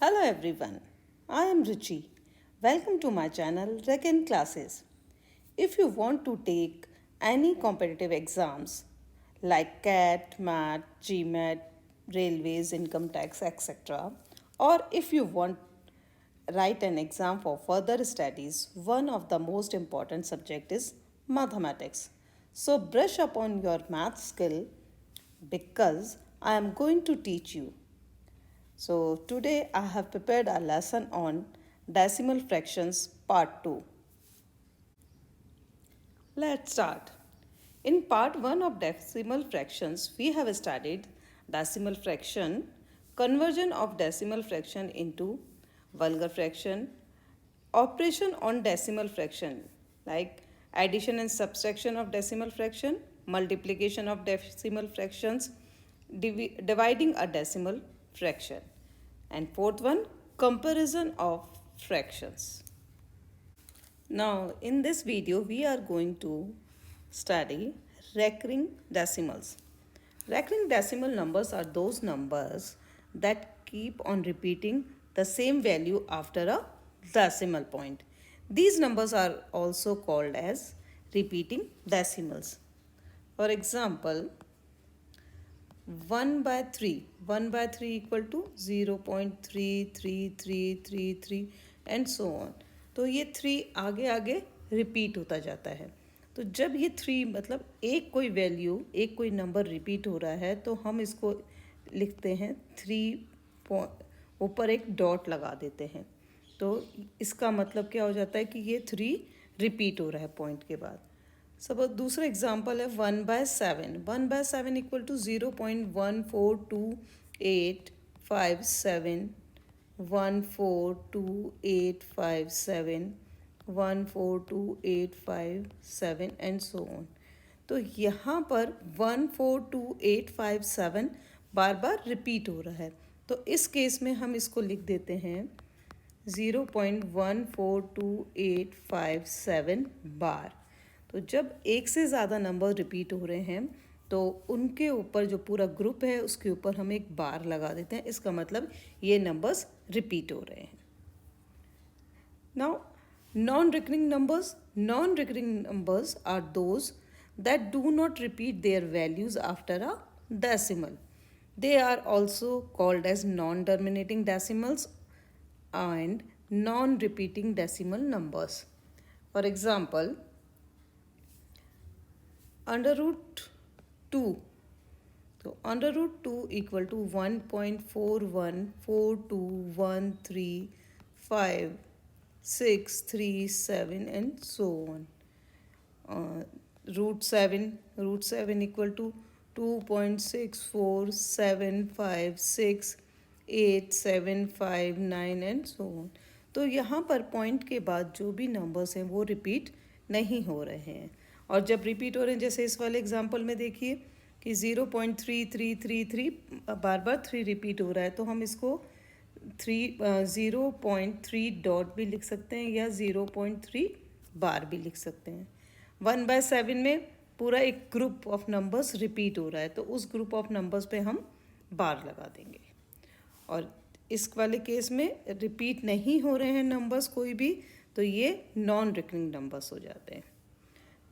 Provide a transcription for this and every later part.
Hello everyone, I am Ruchi. Welcome to my channel Reckon Classes. If you want to take any competitive exams like CAT, MAT, GMAT, Railways, Income Tax, etc., or if you want write an exam for further studies, one of the most important subject is mathematics. So brush up on your math skill because I am going to teach you. So today I have prepared a lesson on decimal fractions part 2. Let's start. In part 1 of decimal fractions, we have studied decimal fraction, conversion of decimal fraction into vulgar fraction, operation on decimal fraction like addition and subtraction of decimal fraction, multiplication of decimal fractions, dividing a decimal fraction. And fourth one, comparison of fractions. Now, in this video, we are going to study recurring decimals. Recurring decimal numbers are those numbers that keep on repeating the same value after a decimal point. These numbers are also called as repeating decimals. For example, 1 by 3. 1 by 3 equal to 0.3333 and so on. तो ये 3 आगे आगे repeat होता जाता है. तो जब ये 3 मतलब एक कोई वैल्यू एक कोई नंबर रिपीट हो रहा है तो हम इसको लिखते हैं 3 ऊपर एक डॉट लगा देते हैं. तो इसका मतलब क्या हो जाता है कि ये 3 रिपीट हो रहा है पॉइंट के बाद. सब दूसरा एग्जाम्पल है 1/7. 1/7 equal to 0.142857 14285 14285 and so on. तो यहाँ पर 14285 बार बार रिपीट हो रहा है. तो इस केस में हम इसको लिख देते हैं 0.142857 बार. तो जब एक से ज़्यादा नंबर रिपीट हो रहे हैं तो उनके ऊपर जो पूरा ग्रुप है उसके ऊपर हम एक बार लगा देते हैं. इसका मतलब ये नंबर्स रिपीट हो रहे हैं. Now non-recurring numbers are those that do not repeat their values after a decimal. They are also called as non-terminating decimals and non-repeating decimal numbers. For example, under root 2. So under root 2 equal to 1.4142135637 and so on. Root 7 equal to 2.647568759 and so on. तो यहाँ पर point के बाद जो भी numbers हैं वो repeat नहीं हो रहे हैं. और जब रिपीट हो रहे हैं जैसे इस वाले एग्जांपल में देखिए कि 0.3333 बार बार 3 रिपीट हो रहा है. तो हम इसको 0.3 डॉट भी लिख सकते हैं या 0.3 बार भी लिख सकते हैं. 1/7 में पूरा एक ग्रुप ऑफ नंबर्स रिपीट हो रहा है तो उस ग्रुप ऑफ नंबर्स पे हम बार लगा देंगे. और इस वाले केस में रिपीट नहीं हो रहे हैं नंबर्स कोई भी तो ये नॉन रिकरिंग नंबर्स हो जाते हैं.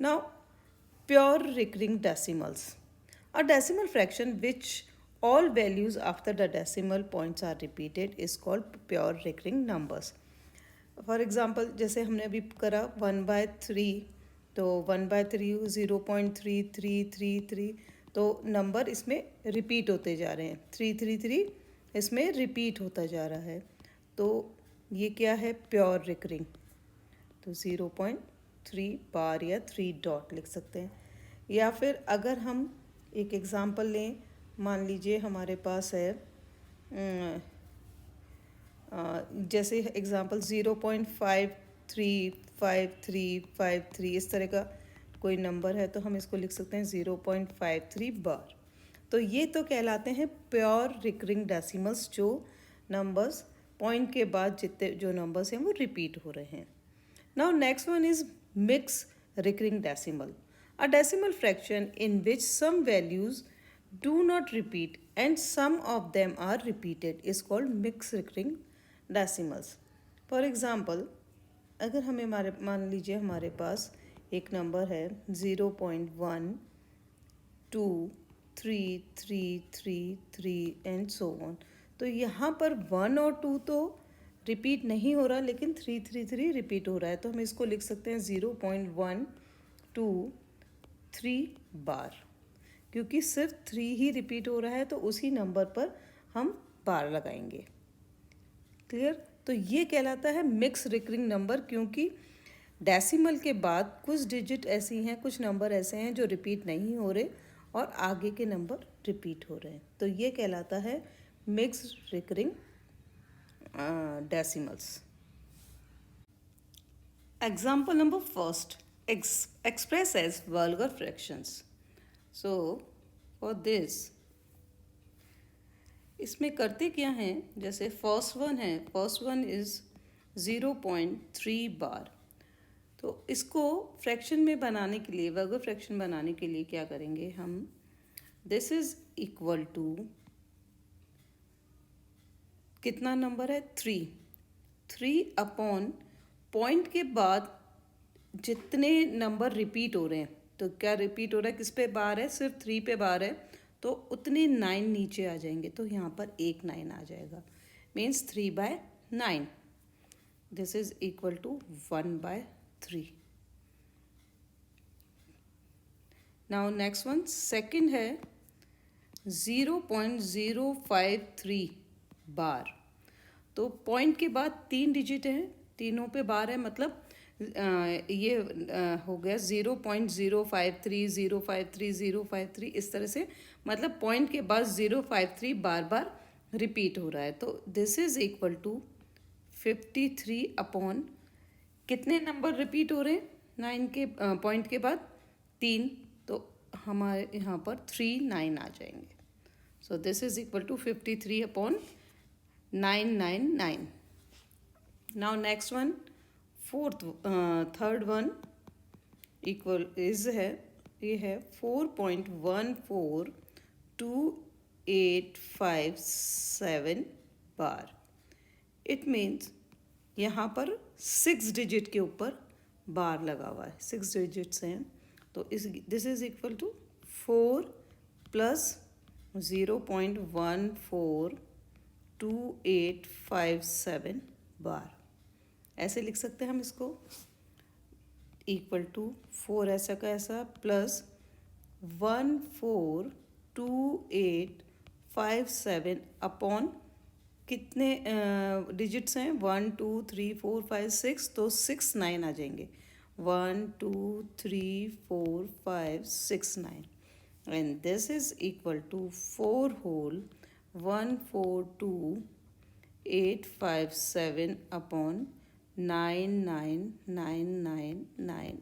Now, pure recurring decimals. A decimal fraction which all values after the decimal points are repeated is called pure recurring numbers. For example, जैसे हमने अभी करा 1/3 तो 1/3 0.3333 तो नंबर इसमें रिपीट होते जा रहे हैं. 333 इसमें रिपीट होता जा रहा है. तो ये क्या है प्योर रिकरिंग. तो 0.3 बार या 3 डॉट लिख सकते हैं. या फिर अगर हम एक एग्ज़ाम्पल लें, मान लीजिए हमारे पास है जैसे एग्ज़ाम्पल 0.535353 इस तरह का कोई नंबर है तो हम इसको लिख सकते हैं 0.53 बार. तो ये तो कहलाते हैं प्योर रिकरिंग डेसिमल्स जो नंबर्स पॉइंट के बाद जितने जो नंबर्स हैं वो रिपीट हो रहे हैं. Now next one is mixed recurring decimal. A decimal fraction in which some values do not repeat and some of them are repeated is called mixed recurring decimals. For example, अगर हमें मान लीजिए हमारे पास एक number है 0.12333 and so on. तो यहाँ पर 1 और 2 तो रिपीट नहीं हो रहा, लेकिन 333 रिपीट हो रहा है, तो हम इसको लिख सकते हैं 0.123 बार। क्योंकि सिर्फ 3 ही रिपीट हो रहा है तो उसी नंबर पर हम बार लगाएंगे। क्लियर? तो ये कहलाता है मिक्स रिकरिंग नंबर, क्योंकि डेसिमल के बाद कुछ डिजिट ऐसी हैं, कुछ नंबर ऐसे हैं जो रिपीट नहीं हो रहे और आगे के नंबर रिपीट हो रहे हैं, तो ये कहलाता है mix recurring decimals. Example number first, express as vulgar fractions. So for this, इसमें करते क्या हैं, जैसे फर्स्ट वन इज 0.3 बार। तो इसको फ्रैक्शन में बनाने के लिए, वर्गर फ्रैक्शन बनाने के लिए क्या करेंगे हम, दिस इज इक्वल टू कितना नंबर है, 3 अपॉन पॉइंट के बाद जितने नंबर रिपीट हो रहे हैं, तो क्या रिपीट हो रहा है, किस पे बार है, सिर्फ 3 पे बार है, तो उतने 9 नीचे आ जाएंगे, तो यहाँ पर एक 9 आ जाएगा, means 3/9। This is equal to 1/3। Now next one, second है 0.053 बार। तो पॉइंट के बाद 3 डिजिट हैं, तीनों पे बार है, मतलब ये हो गया 0.053 053 053, इस तरह से, मतलब पॉइंट के बाद 053 बार बार रिपीट हो रहा है। तो this is equal to 53 upon कितने नंबर रिपीट हो रहे हैं 9 के पॉइंट के बाद 3, तो हमारे यहाँ पर 39 आ जाएंगे। So this is equal to 53 upon 999। Now next one, third one equal is है, ये है 4.14285 बार। इट मीन्स यहाँ पर 6 डिजिट के ऊपर बार लगा हुआ है, 6 डिजिट्स हैं, तो इस this is equal to 4 plus 0.14285 bar. ऐसे लिख सकते हैं हम इसको, इक्वल टू 4 ऐसा का ऐसा प्लस 14285 अपॉन कितने डिजिट्स हैं, 1 2 3 4 5 6, तो 6 9 आ जाएंगे, 1 2 3 4 5 6 9, and this is equal to 4 whole 14285 upon 99999।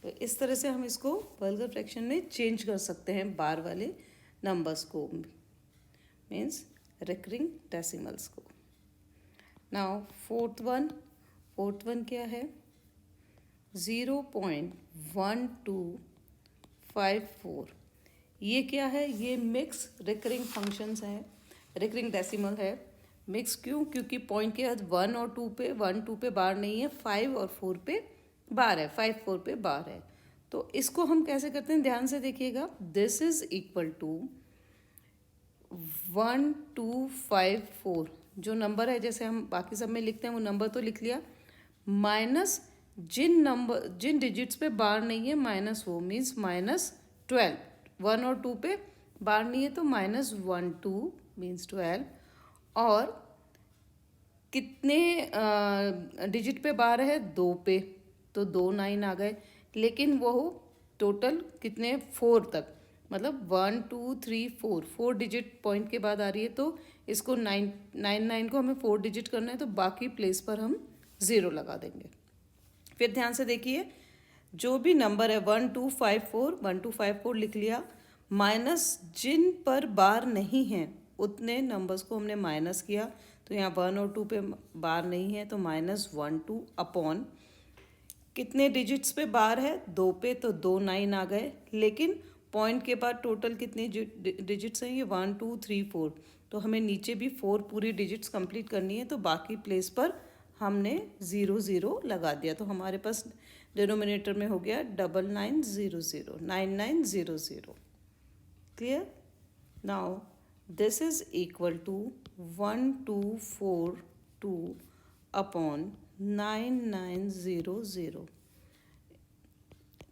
तो इस तरह से हम इसको वल्गर फ्रैक्शन में चेंज कर सकते हैं, बार वाले नंबर्स को, मीन्स रिकरिंग डेसिमल्स को। नाउ फोर्थ वन क्या है, 0.1254। ये क्या है, ये मिक्स रिकरिंग फंक्शंस है, रिकरिंग डेसिमल है। मिक्स क्यों, क्योंकि पॉइंट के बाद 1 और 2 पे 1 2 पे बार नहीं है, 5 और 4 पे बार है, 5 4 पे बार है। तो इसको हम कैसे करते हैं, ध्यान से देखिएगा, दिस इज इक्वल टू 1254 जो नंबर है, जैसे हम बाकी सब में लिखते हैं वो नंबर तो लिख लिया, माइनस जिन डिजिट्स पे बार नहीं है माइनस वो, मीन्स -12। 1 और 2 पे बार नहीं है तो -12 मीन्स 12, और कितने डिजिट पे बार है, 2 पे, तो 2 9 आ गए, लेकिन वो टोटल कितने, 4 तक, मतलब 1 2 3 4 डिजिट पॉइंट के बाद आ रही है, तो इसको 9 को हमें 4 डिजिट करना है, तो बाकी प्लेस पर हम 0 लगा देंगे। फिर ध्यान से देखिए, जो भी नंबर है 1254 लिख लिया, माइनस जिन पर बार नहीं है उतने नंबर्स को हमने माइनस किया, तो यहाँ 1 और 2 पे बार नहीं है, तो -12 अपॉन कितने डिजिट्स पे बार है, 2 पे, तो 2 9 आ गए, लेकिन पॉइंट के बाद टोटल कितने डिजिट्स हैं, ये 1 2 3 4, तो हमें नीचे भी 4 पूरी डिजिट्स कंप्लीट करनी है, तो बाकी प्लेस पर हमने 0 0 लगा दिया, तो हमारे पास डिनोमिनेटर में हो गया 9900 9900. Clear? Now this is equal to 1242 upon 9900.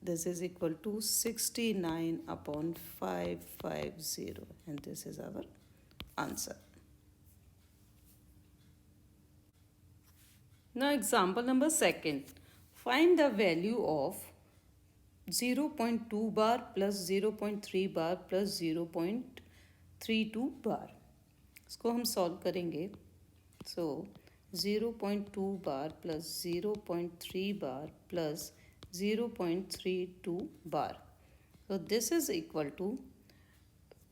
This is equal to 69 upon 550, and this is our answer. Now example number second. Find the value of 0.2 bar plus 0.3 bar plus 0.32 bar. इसको हम solve करेंगे. So 0.2 bar plus 0.3 bar plus 0.32 बार. तो this is equal to,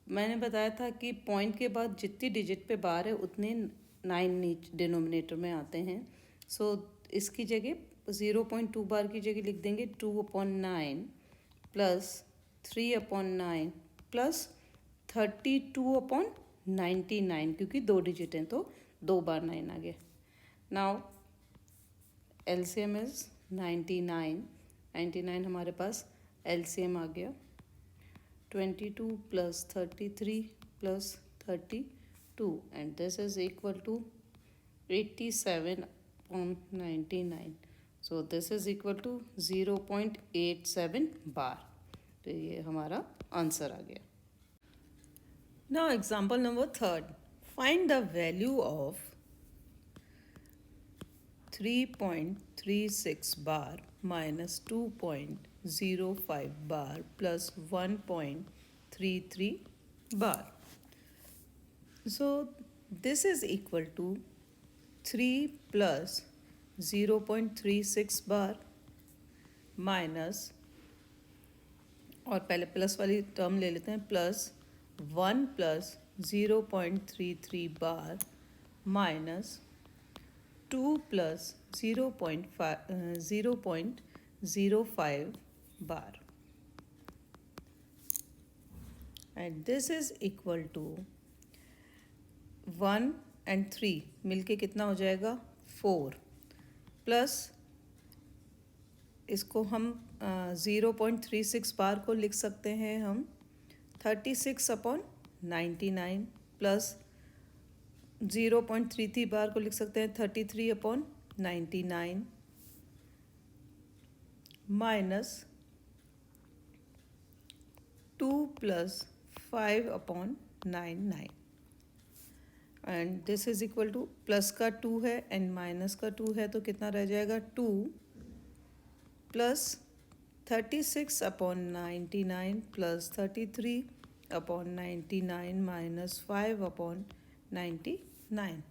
मैंने बताया था कि point के बाद जितनी डिजिट पे बार है उतने 9 डिनोमिनेटर में आते हैं. सो इसकी जगह 0.2 बार की जगह लिख देंगे 2/9 प्लस 3/9 प्लस 32/99, क्योंकि 2 डिजिट हैं तो 2 बार 9 आ गया. नाउ एलसीएम इज 99 हमारे पास एलसीएम आ गया. 22 plus 33 plus 32, and this is equal to 87/99. So this is equal to 0.87 bar. तो ये हमारा आंसर आ गया. Now example number third. Find the value of 3.36 bar minus 2.05 bar plus 1.33 bar. So this is equal to 3 plus 0.36 bar minus, और पहले plus वाली term ले लेते हैं, plus 1 plus 0.33 bar minus 2 plus 0.05 bar, and this is equal to 1 and 3 मिलके कितना हो जाएगा 4, प्लस इसको हम 0.36 बार को लिख सकते हैं हम 36/99 प्लस 0.33 बार को लिख सकते हैं 33/99 minus 2 plus 5/99, and this is equal to, plus का 2 है एंड माइनस का 2 है, तो कितना रह जाएगा 2 plus 36/99 plus 33/99 minus 5/99,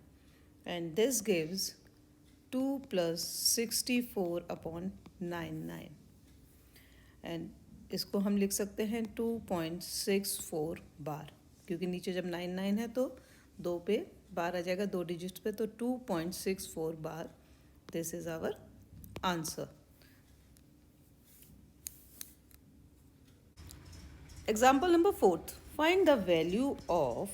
and this gives 2 plus 64/99, and इसको हम लिख सकते हैं 2.64 बार, क्योंकि नीचे जब 99 है तो 2 पे बार आ जाएगा, 2 डिजिट पे, तो 2.64 bar. This is our answer. Example number 4. Find the value of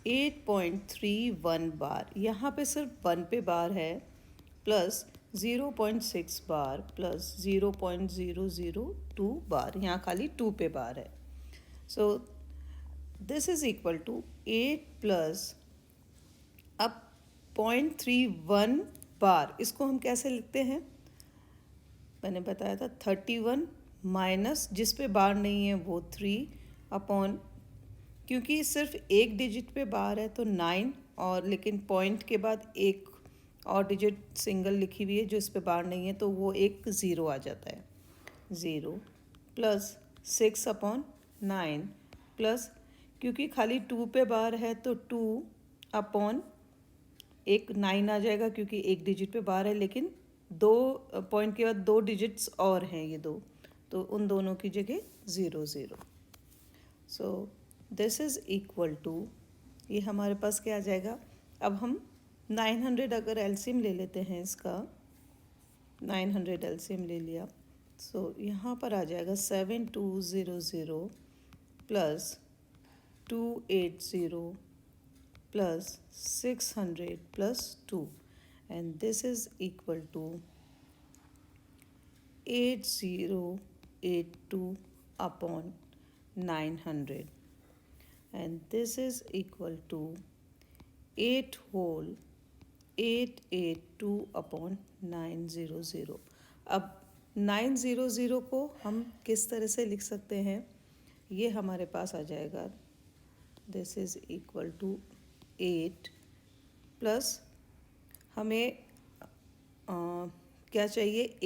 8.31 bar. यहाँ पे सिर्फ 1 पे बार है, प्लस 0.6 बार प्लस 0.002 बार. यहाँ खाली 2 पे बार है. So this is equal to 8 plus अब 0.31 बार. इसको हम कैसे लिखते हैं, मैंने बताया था 31 माइनस जिस पे बार नहीं है वो 3 अपॉन, क्योंकि सिर्फ एक डिजिट पे बार है तो 9, और लेकिन पॉइंट के बाद एक और डिजिट सिंगल लिखी हुई है जो इस पे बार नहीं है, तो वो एक 0 आ जाता है. 0 प्लस 6/9 प्लस, क्योंकि खाली 2 पे बार है तो 2 अपॉन एक 9 आ जाएगा, क्योंकि एक डिजिट पे बार है, लेकिन 2 पॉइंट के बाद 2 डिजिट्स और हैं ये 2, तो उन दोनों की जगह 0 0. So this is equal to, ये हमारे पास क्या आ जाएगा. अब हम 900 अगर एलसीएम ले लेते हैं इसका, 900 एलसीएम ले लिया, सो यहाँ पर आ जाएगा 7200 plus 280 plus 600 plus 2, and this is equal to 8082 upon 900, and this is equal to 8 whole 882 upon 900. अब 900 को हम किस तरह से लिख सकते हैं, ये हमारे पास आ जाएगा, this is equal to 8 plus हमें क्या चाहिए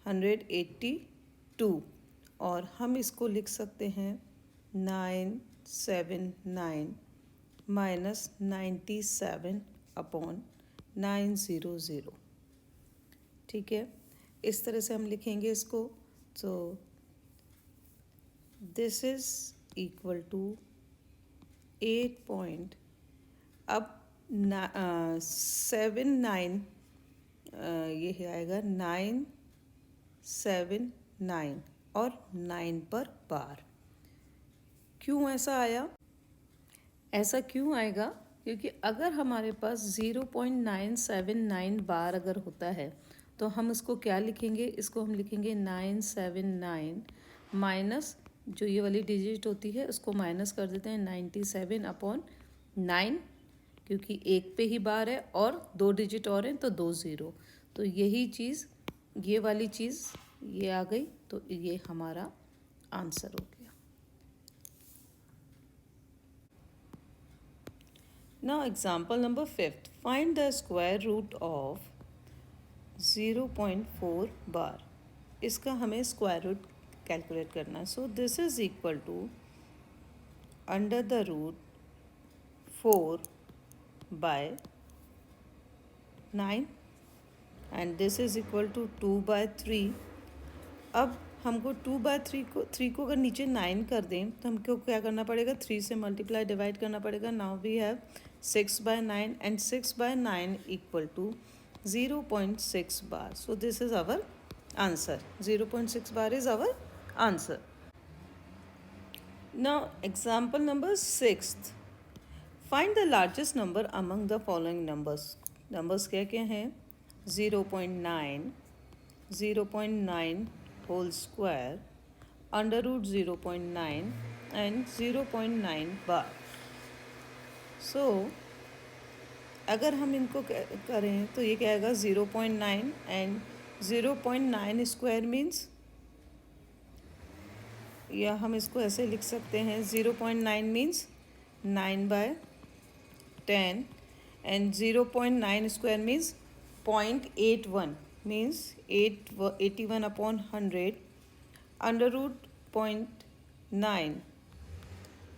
882, और हम इसको लिख सकते हैं 979 माइनस 97 अपॉन 900. ठीक है, इस तरह से हम लिखेंगे इसको. तो this is equal to 8 point, अब 79 ये आएगा 979 और 9 पर बार. क्यों ऐसा आया? ऐसा क्यों आएगा? क्योंकि अगर हमारे पास 0.979 बार अगर होता है तो हम इसको क्या लिखेंगे, इसको हम लिखेंगे 979 माइनस जो ये वाली डिजिट होती है उसको माइनस कर देते हैं 97 अपॉन 9, क्योंकि एक पे ही बार है और 2 डिजिट और हैं तो 2 ज़ीरो. तो यही चीज़, ये वाली चीज़ ये आ गई, तो ये हमारा आंसर हो गया. Now example number 5th. Find the square root of 0.4 bar. इसका हमें स्क्वायर रूट कैलकुलेट करना है. So this is equal to under the root 4 by 9 and this is equal to 2/3. अब हमको 2/3 को अगर नीचे 9 कर दें तो हमको क्या करना पड़ेगा, 3 से मल्टीप्लाई डिवाइड करना पड़ेगा. Now we have 6/9 and 6/9 equal to 0.6 bar. So this is our answer. 0.6 bar is our answer. Now example number 6th. Find the largest number among the following numbers. Numbers क्या क्या हैं? 0.9, 0.9 whole square, under root 0.9 and 0.9 bar. So अगर हम इनको करें तो ये क्या आएगा 0.9 एंड 0.9 स्क्वायर मीन्स, या हम इसको ऐसे लिख सकते हैं 0.9 means 9/10 and 0.9 square means 0.81 means 81 upon 100 under root 0.9.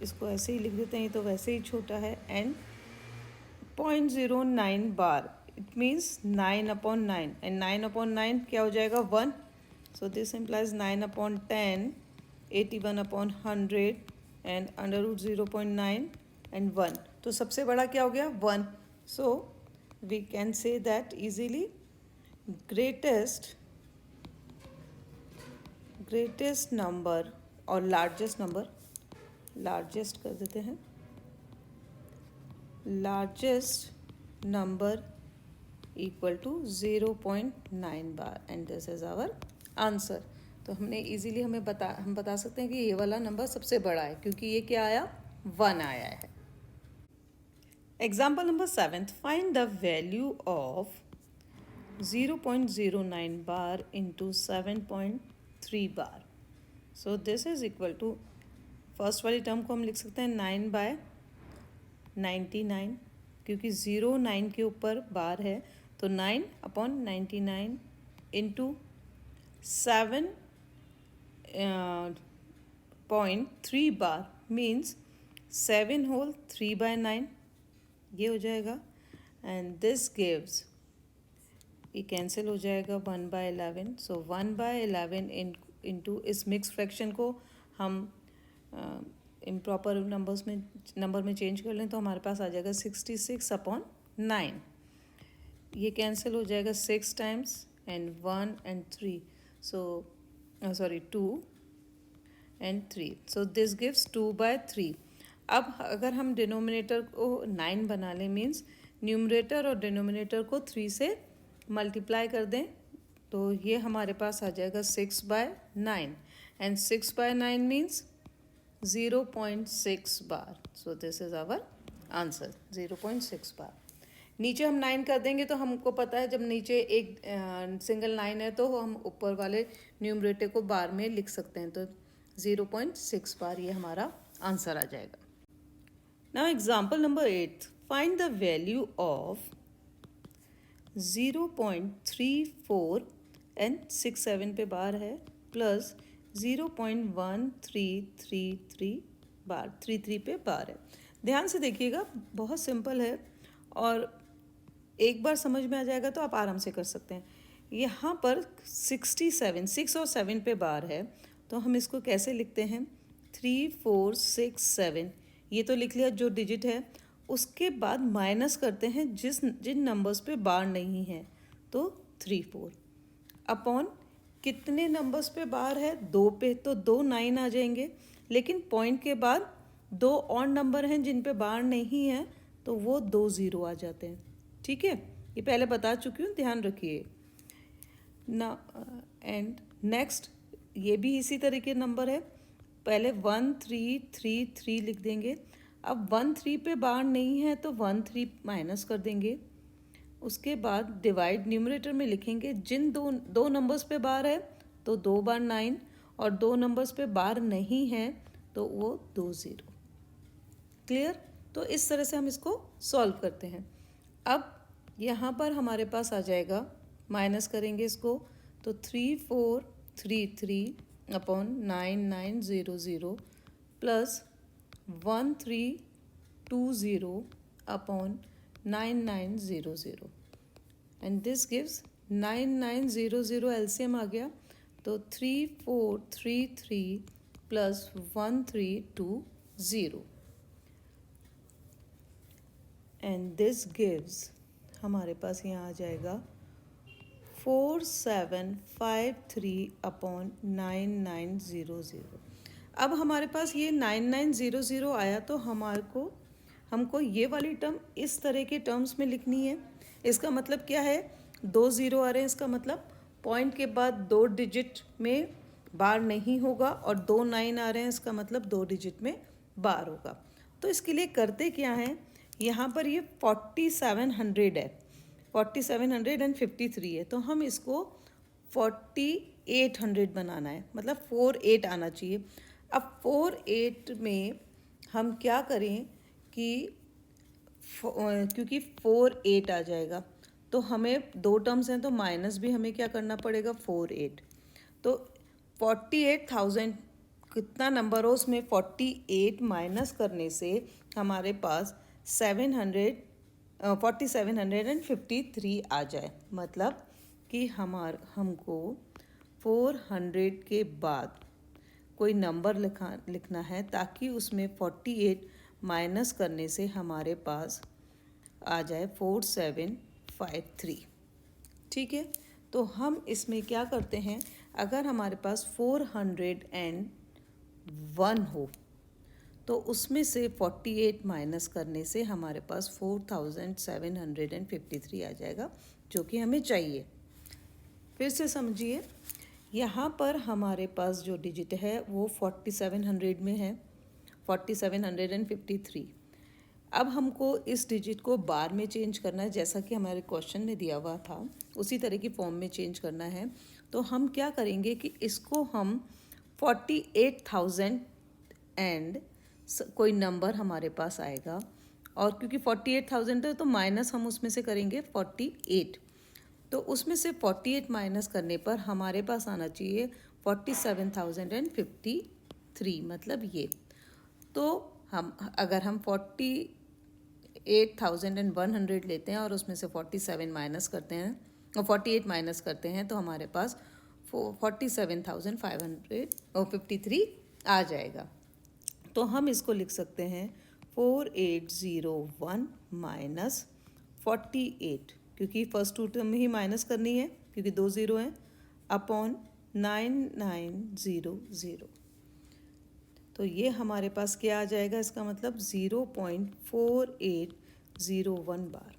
इसको ऐसे ही लिख देते हैं, तो वैसे ही छोटा है. And 0.09 bar, it means 9/9 and 9/9 क्या हो जाएगा 1. So this implies 9/10, 81 upon 100 and under root 0.9 and 1. तो सबसे बड़ा क्या हो गया 1. So we can say that easily greatest number और largest number, largest कर देते हैं, largest number equal to 0.9 bar and this is our answer. तो हमने इजीली हम बता सकते हैं कि ये वाला नंबर सबसे बड़ा है क्योंकि ये क्या आया 1 आया है. Example number 7th. Find the value of 0.09 bar into 7.3 bar. So this is equal to, first वाली टर्म को हम लिख सकते हैं 9/99 क्योंकि 0 9 के ऊपर बार है, तो 9/99 इंटू 7.3 बार मीन्स 7 whole 3/9 ये हो जाएगा. एंड दिस गिव्स, ये कैंसिल हो जाएगा 1/11. सो 1/11 इंटू इस मिक्स फ्रैक्शन को हम इम्प्रॉपर नंबर में चेंज कर लें तो हमारे पास आ जाएगा 66/9. ये कैंसिल हो जाएगा 6 times and 1 and 3. So 2 and 3. So this gives 2/3. अब अगर हम डिनोमिनेटर को 9 बना लें, मीन्स न्यूमरेटर और डिनोमिनेटर को 3 से मल्टीप्लाई कर दें, तो ये हमारे पास आ जाएगा 6/9 and 6/9 means 0.6 bar. So this is our answer, 0.6 bar. नीचे हम 9 कर देंगे तो हमको पता है जब नीचे एक सिंगल 9 है तो हम ऊपर वाले न्यूमरेटर को बार में लिख सकते हैं, तो 0.6 बार ये हमारा आंसर आ जाएगा. Now example number 8, find the value of 0.34 and 67 पे बार है प्लस 0.1333 बार 33 पे बार है. ध्यान से देखिएगा, बहुत सिंपल है और एक बार समझ में आ जाएगा तो आप आराम से कर सकते हैं. यहाँ पर 67, 6 और 7 पे बार है तो हम इसको कैसे लिखते हैं, 3 4 6 7, ये तो लिख लिया जो डिजिट है. उसके बाद माइनस करते हैं जिन नंबर्स पे बार नहीं है, तो 3 4 अपॉन कितने नंबर्स पे बार है, 2 पे, तो 2 9 आ जाएंगे. लेकिन पॉइंट के बाद 2 और नंबर हैं जिन पे बार नहीं है तो वो 2 0 आ जाते हैं. ठीक है, ये पहले बता चुकी हूँ, ध्यान रखिए ना. एंड नेक्स्ट ये भी इसी तरीके नंबर है, पहले 1 3 3 3 लिख देंगे. अब 1 3 पे बार नहीं है तो 1 3 माइनस कर देंगे. उसके बाद डिवाइड न्यूमरेटर में लिखेंगे जिन दो नंबर्स पे बार है तो 2 बार 9 और 2 नंबर्स पे बार नहीं है तो वो 2 0. क्लियर. तो इस तरह से हम इसको सॉल्व करते हैं. अब यहाँ पर हमारे पास आ जाएगा, माइनस करेंगे इसको तो 3 4 3 3 upon 9 9 0 0 plus 1 3 2 0 upon 9 9 0 0 and this gives 9 9 0 0 LCM आ गया तो 3 4 3 3 प्लस 1 3 2 0 एंड दिस गिव्स, हमारे पास यहाँ आ जाएगा 4753 अपॉन 9900. अब हमारे पास ये 9900 आया तो हमको ये वाली टर्म इस तरह के टर्म्स में लिखनी है. इसका मतलब क्या है, 2 0 आ रहे हैं, इसका मतलब पॉइंट के बाद 2 डिजिट में बार नहीं होगा और 2 9 आ रहे हैं, इसका मतलब 2 डिजिट में बार होगा. तो इसके लिए करते क्या है, यहाँ पर ये 4700 है, 4753 है, तो हम इसको 4800 बनाना है, मतलब 48 आना चाहिए. अब 48 में हम क्या करें कि क्योंकि 48 आ जाएगा तो हमें 2 टर्म्स हैं तो माइनस भी हमें क्या करना पड़ेगा, 48. तो 48,000 कितना नंबर हो उसमें 48 माइनस करने से हमारे पास 4753 आ जाए. मतलब कि हमको 400 के बाद कोई नंबर लिखना है ताकि उसमें 48 माइनस करने से हमारे पास आ जाए 4753. ठीक है, तो हम इसमें क्या करते हैं, अगर हमारे पास 401 हो तो उसमें से 48 माइनस करने से हमारे पास 4753 आ जाएगा, जो कि हमें चाहिए. फिर से समझिए, यहाँ पर हमारे पास जो डिजिट है वो 4700 में है, 4753. अब हमको इस डिजिट को बार में चेंज करना है, जैसा कि हमारे क्वेश्चन में दिया हुआ था उसी तरह की फॉर्म में चेंज करना है. तो हम क्या करेंगे कि इसको हम 48,000 एंड कोई नंबर हमारे पास आएगा, और क्योंकि 48,000 है तो माइनस हम उसमें से करेंगे 48. तो उसमें से 48 माइनस करने पर हमारे पास आना चाहिए 47,053, मतलब ये. तो अगर हम 48,100 लेते हैं और उसमें से 47 माइनस करते हैं और 48 माइनस करते हैं तो हमारे पास 47,553 आ जाएगा. तो हम इसको लिख सकते हैं 4801 माइनस 48, क्योंकि फर्स्ट टू टर्म में ही माइनस करनी है क्योंकि 2 0 हैं, अपॉन 9900. तो ये हमारे पास क्या आ जाएगा, इसका मतलब 0.4801 बार,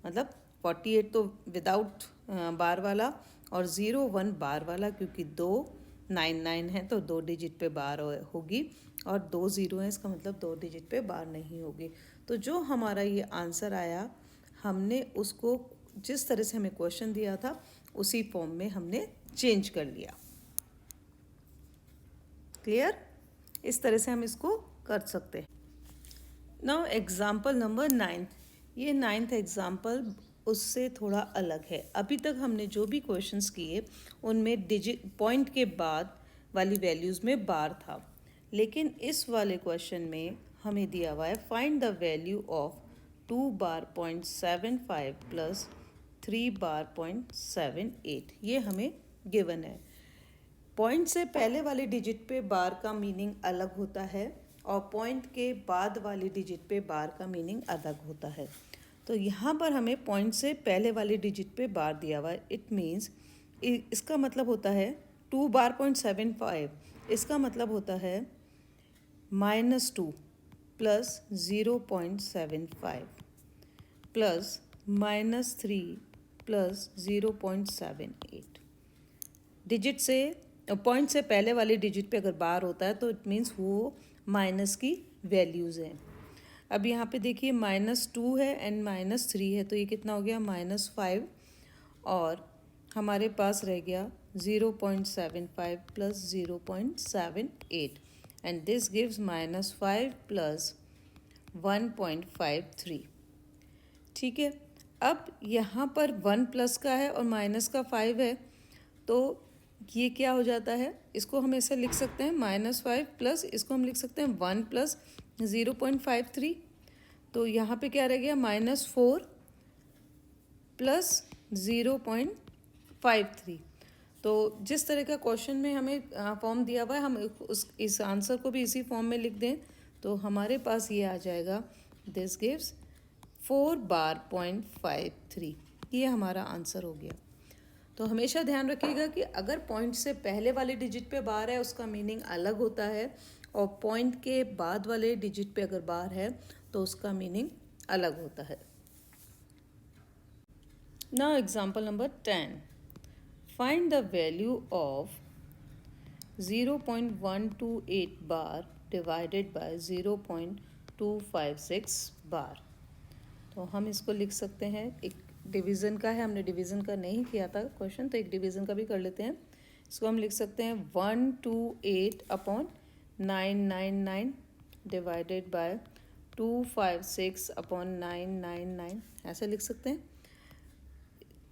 मतलब 48 तो विदाउट बार वाला और 01 बार वाला, क्योंकि 299 है तो 2 डिजिट पे बार होगी और 2 ज़ीरो है, इसका मतलब 2 डिजिट पे बार नहीं होगी। तो जो हमारा ये आंसर आया, हमने उसको जिस तरह से हमें क्वेश्चन दिया था उसी फॉर्म में हमने चेंज कर लिया। क्लियर? इस तरह से हम इसको कर सकते हैं। Now example number 9। ये 9th एग्जाम्पल उससे थोड़ा अलग है। अभी तक हमने जो भी क्वेश्चंस किए उनमें डिजिट पॉइंट के बाद वाली वैल्यूज़ में बार था, लेकिन इस वाले क्वेश्चन में हमें दिया हुआ है find the value of 2 bar 0.75 plus 3 बार 0.78। ये हमें गिवन है। पॉइंट से पहले वाले डिजिट पे बार का मीनिंग अलग होता है और पॉइंट के बाद वाली डिजिट पे बार का मीनिंग अलग होता है। तो यहाँ पर हमें पॉइंट से पहले वाले डिजिट पे बार दिया हुआ है। इट मीन्स इसका मतलब होता है 2 बार 0.75, इसका मतलब होता है -2 प्लस 0.75 प्लस -3 प्लस 0.78। डिजिट से पॉइंट से पहले वाले डिजिट पे अगर बार होता है तो इट मीन्स वो माइनस की वैल्यूज़ हैं। अब यहाँ पे देखिए -2 है एंड -3 है, तो ये कितना हो गया -5, और हमारे पास रह गया 0.75 plus 0.78 and this gives -5 plus 1.53। ठीक है, अब यहाँ पर 1 प्लस का है और माइनस का 5 है, तो ये क्या हो जाता है, इसको हम ऐसे लिख सकते हैं -5 प्लस इसको हम लिख सकते हैं 1 प्लस 0.53। तो यहाँ पे क्या रह गया -4 प्लस 0.53। तो जिस तरह का क्वेश्चन में हमें फॉर्म दिया हुआ है, हम इस आंसर को भी इसी फॉर्म में लिख दें तो हमारे पास ये आ जाएगा, दिस गिव्स 4 बार 0.53। ये हमारा आंसर हो गया। तो हमेशा ध्यान रखिएगा कि अगर पॉइंट से पहले वाले डिजिट पे बार है उसका मीनिंग अलग होता है, और पॉइंट के बाद वाले डिजिट पे अगर बार है तो उसका मीनिंग अलग होता है। Now example number 10। Find the value of 0.128 bar divided by 0.256 बार। तो हम इसको लिख सकते हैं, एक डिवीज़न का है, हमने डिवीज़न का नहीं किया था क्वेश्चन, तो एक डिवीज़न का भी कर लेते हैं। इसको हम लिख सकते हैं 128/999 डिवाइडेड बाय 256/999, ऐसे लिख सकते हैं।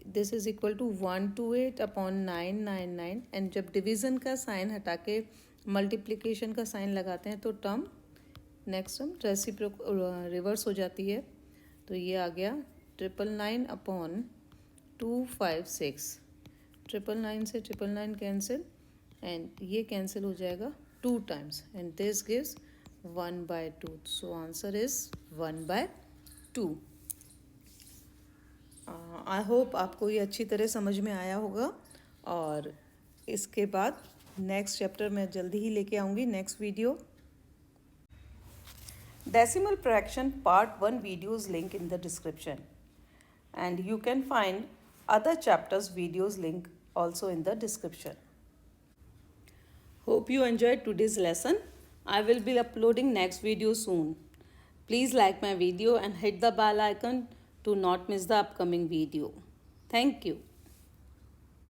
This is equal to 128/999, and जब डिवीज़न का साइन हटा के मल्टीप्लिकेशन का साइन लगाते हैं तो टर्म नेक्स्ट टर्म रिवर्स हो जाती है। तो ये आ गया 999/256। 999 से 999 कैंसिल एंड ये कैंसिल हो जाएगा 2 times and this gives 1/2। So answer is 1/2। I hope आपको ये अच्छी तरह समझ में आया होगा, और इसके बाद नेक्स्ट चैप्टर मैं जल्दी ही लेके आऊँगी, next video. Decimal fraction part 1 videos link in the description, and you can find other chapters videos link also in the description. Hope you enjoyed today's lesson. I will be uploading next video soon. Please like my video and hit the bell icon to not miss the upcoming video. Thank you.